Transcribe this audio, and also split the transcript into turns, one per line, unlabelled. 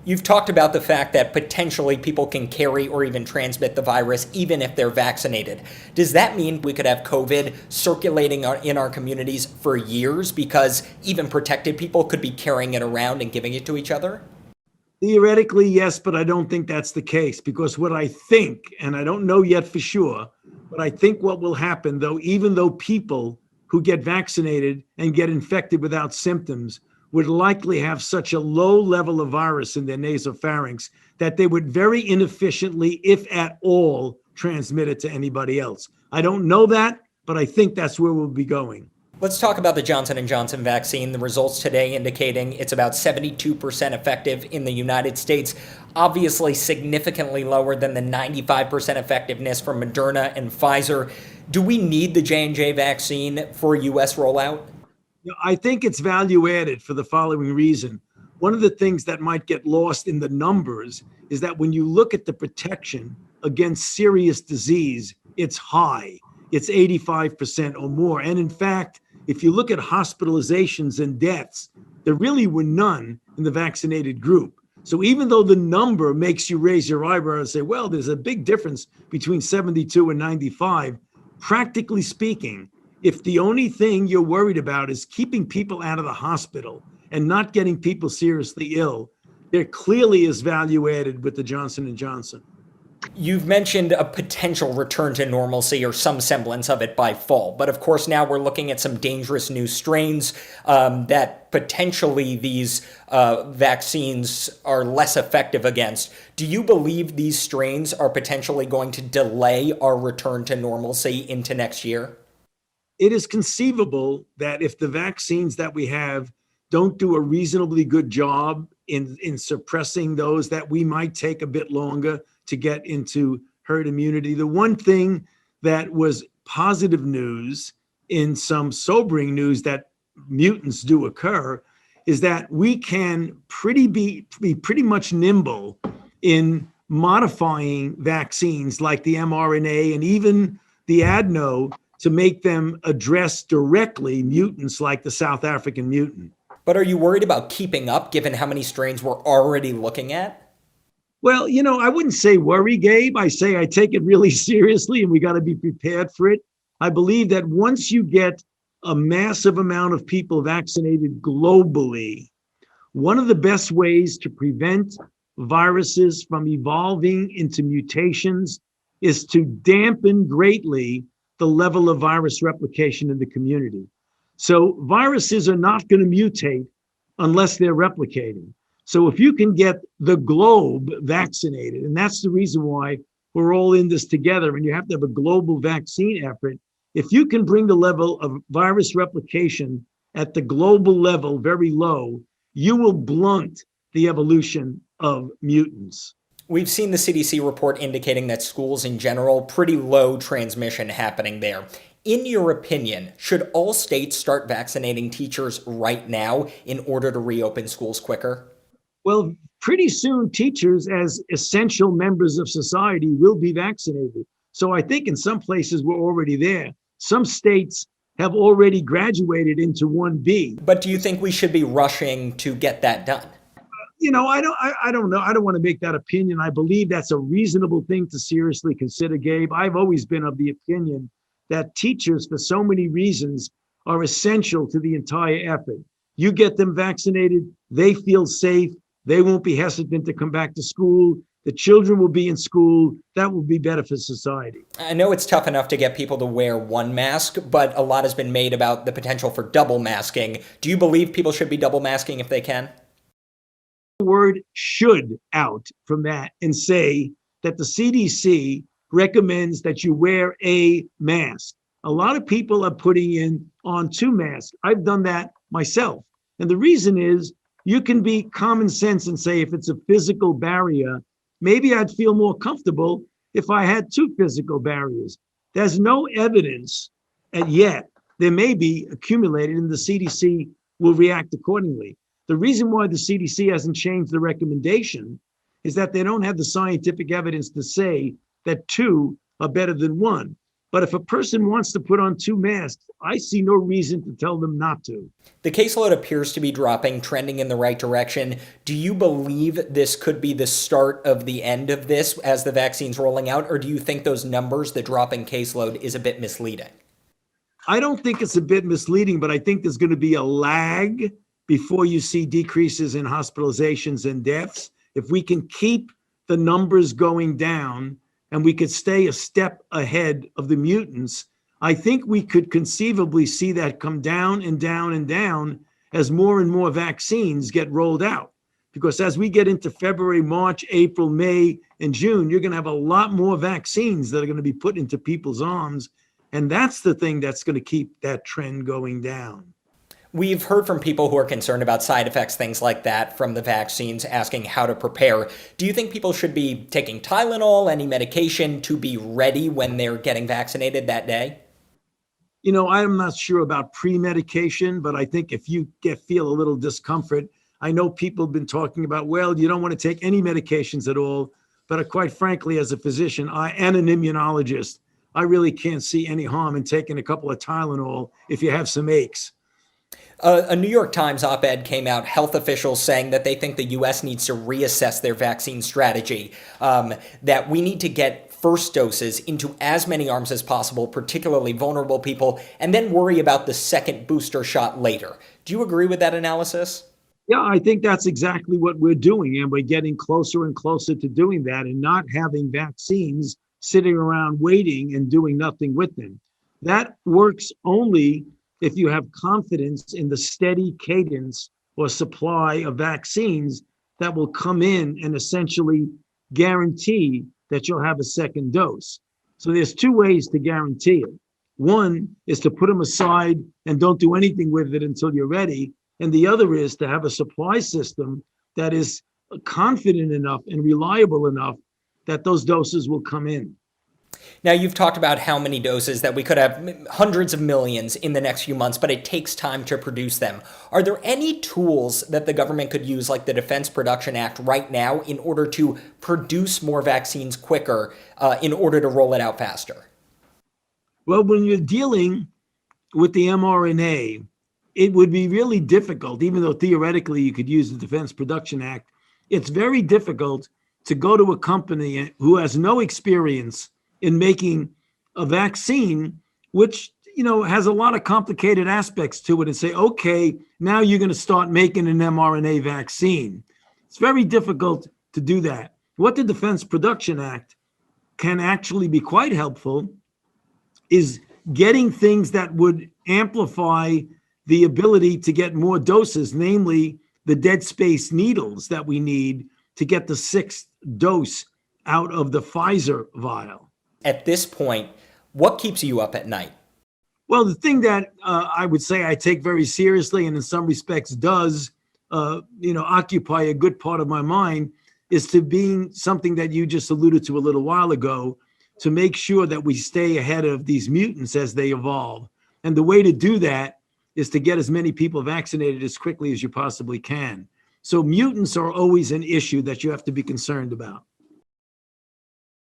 You've talked about the fact that potentially people can carry or even transmit the virus even if they're vaccinated. Does that mean we could have COVID circulating in our communities for years because even protected people could be carrying it around and giving it to each other?
Theoretically, yes, but I don't think that's the case because what I think, and I don't know yet for sure, but I think what will happen though, even though people who get vaccinated and get infected without symptoms would likely have such a low level of virus in their nasopharynx that they would very inefficiently, if at all, transmit it to anybody else. I don't know that, but I think that's where we'll be going.
Let's talk about the Johnson & Johnson vaccine. The results today indicating it's about 72% effective in the United States, obviously significantly lower than the 95% effectiveness from Moderna and Pfizer. Do we need the J&J vaccine for a U.S. rollout?
I think it's value added for the following reason. One of the things that might get lost in the numbers is that when you look at the protection against serious disease, it's high. It's 85% or more. And in fact, if you look at hospitalizations and deaths, there really were none in the vaccinated group. So even though the number makes you raise your eyebrow and say, well, there's a big difference between 72 and 95, practically speaking, if the only thing you're worried about is keeping people out of the hospital and not getting people seriously ill, there clearly is value added with the Johnson & Johnson.
You've mentioned a potential return to normalcy or some semblance of it by fall. But of course, now we're looking at some dangerous new strains that potentially these vaccines are less effective against. Do you believe these strains are potentially going to delay our return to normalcy into next year?
It is conceivable that if the vaccines that we have don't do a reasonably good job in suppressing those, that we might take a bit longer to get into herd immunity. The one thing that was positive news in some sobering news that mutants do occur is that we can be pretty much nimble in modifying vaccines like the mRNA and even the adeno to make them address directly mutants like the South African mutant.
But are you worried about keeping up given how many strains we're already looking at?
Well, I wouldn't say worry, Gabe. I say I take it really seriously and we got to be prepared for it. I believe that once you get a massive amount of people vaccinated globally, one of the best ways to prevent viruses from evolving into mutations is to dampen greatly the level of virus replication in the community. So viruses are not going to mutate unless they're replicating. So if you can get the globe vaccinated, and that's the reason why we're all in this together, and you have to have a global vaccine effort, if you can bring the level of virus replication at the global level very low, you will blunt the evolution of mutants.
We've seen the CDC report indicating that schools in general, pretty low transmission happening there. In your opinion, should all states start vaccinating teachers right now in order to reopen schools quicker?
Well, pretty soon teachers as essential members of society will be vaccinated. So I think in some places we're already there. Some states have already graduated into 1B.
But do you think we should be rushing to get that done?
I don't know. I don't want to make that opinion. I believe that's a reasonable thing to seriously consider, Gabe. I've always been of the opinion that teachers, for so many reasons, are essential to the entire effort. You get them vaccinated, they feel safe, they won't be hesitant to come back to school. The children will be in school. That will be better for society.
I know it's tough enough to get people to wear one mask, but a lot has been made about the potential for double masking. Do you believe people should be double masking if they can?
The word should out from that and say that the CDC recommends that you wear a mask. A lot of people are putting on 2 masks. I've done that myself. And the reason is you can be common sense and say if it's a physical barrier, maybe I'd feel more comfortable if I had 2 physical barriers. There's no evidence yet. There may be accumulated and the CDC will react accordingly. The reason why the CDC hasn't changed the recommendation is that they don't have the scientific evidence to say that 2 are better than 1. But if a person wants to put on 2 masks, I see no reason to tell them not to.
The caseload appears to be dropping, trending in the right direction. Do you believe this could be the start of the end of this as the vaccine's rolling out, or do you think those numbers, the dropping caseload, is a bit misleading?
I don't think it's a bit misleading, but I think there's going to be a lag before you see decreases in hospitalizations and deaths. If we can keep the numbers going down and we could stay a step ahead of the mutants, I think we could conceivably see that come down and down and down as more and more vaccines get rolled out. Because as we get into February, March, April, May, and June, you're going to have a lot more vaccines that are going to be put into people's arms. And that's the thing that's going to keep that trend going down.
We've heard from people who are concerned about side effects, things like that, from the vaccines, asking how to prepare. Do you think people should be taking Tylenol, any medication, to be ready when they're getting vaccinated that day?
I'm not sure about pre-medication, but I think if you feel a little discomfort, I know people have been talking about, well, you don't want to take any medications at all. But quite frankly, as a physician and an immunologist, I really can't see any harm in taking a couple of Tylenol if you have some aches.
A New York Times op-ed came out, health officials saying that they think the U.S. needs to reassess their vaccine strategy, that we need to get first doses into as many arms as possible, particularly vulnerable people, and then worry about the second booster shot later. Do you agree with that analysis?
Yeah, I think that's exactly what we're doing. And we're getting closer and closer to doing that and not having vaccines sitting around waiting and doing nothing with them. That works only if you have confidence in the steady cadence or supply of vaccines that will come in and essentially guarantee that you'll have a second dose. So there's 2 ways to guarantee it. One is to put them aside and don't do anything with it until you're ready. And the other is to have a supply system that is confident enough and reliable enough that those doses will come in.
Now, you've talked about how many doses, that we could have hundreds of millions in the next few months, but it takes time to produce them. Are there any tools that the government could use, like the Defense Production Act right now, in order to produce more vaccines quicker, in order to roll it out faster?
Well, when you're dealing with the mRNA, it would be really difficult, even though theoretically you could use the Defense Production Act. It's very difficult to go to a company who has no experience in making a vaccine, which has a lot of complicated aspects to it, and say, okay, now you're going to start making an mRNA vaccine. It's very difficult to do that. What the Defense Production Act can actually be quite helpful is getting things that would amplify the ability to get more doses, namely the dead space needles that we need to get the 6th dose out of the Pfizer vial.
At this point, what keeps you up at night?
Well, the thing that I would say I take very seriously and in some respects does, occupy a good part of my mind is to being something that you just alluded to a little while ago, to make sure that we stay ahead of these mutants as they evolve. And the way to do that is to get as many people vaccinated as quickly as you possibly can. So mutants are always an issue that you have to be concerned about.